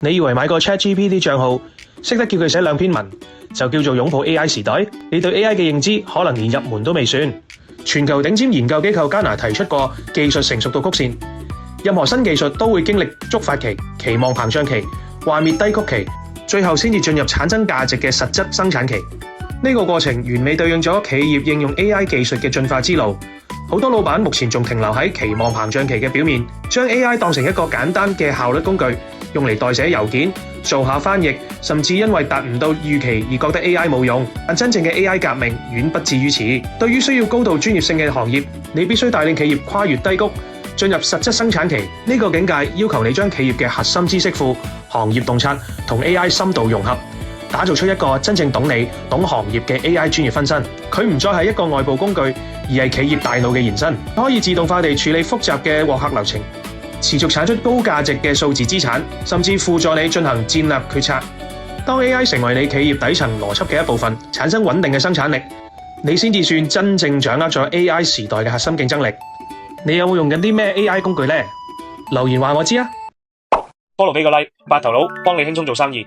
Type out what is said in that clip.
你以為買個 ChatGPT 賬號，識得叫佢寫2篇文，就叫做擁抱 AI 時代？你對 AI 嘅認知可能連入門都未算。全球頂尖研究機構加拿提出過技術成熟度曲線，任何新技術都會經歷觸發期、期望膨脹期、幻滅低谷期，最後先至進入產生價值嘅實質生產期。呢個過程完美對應咗企業應用 AI 技術嘅進化之路。好多老闆目前仲停留喺期望膨脹期嘅表面，將 AI 當成一個簡單嘅效率工具，用嚟代寫郵件、做下翻譯，甚至因為達唔到預期而覺得 AI 冇用。但真正嘅 AI 革命遠不至於此。對於需要高度專業性嘅行業，你必須帶領企業跨越低谷，進入實質生產期。呢個境界要求你將企業嘅核心知識庫、行業洞察同 AI 深度融合，打造出一個真正懂你、懂行業嘅 AI 專業分身。佢唔再係一個外部工具，而係企業大腦嘅延伸，可以自動化地處理複雜嘅獲客流程，持續產出高價值嘅數字資產，甚至輔助你進行戰略決策。當 AI 成為你企業底層邏輯嘅一部分，產生穩定嘅生產力，你先至算真正掌握咗 AI 時代嘅核心競爭力。你有冇用緊啲咩 AI 工具呢？留言話我知啊！菠蘿俾個 like，白頭佬幫你輕鬆做生意。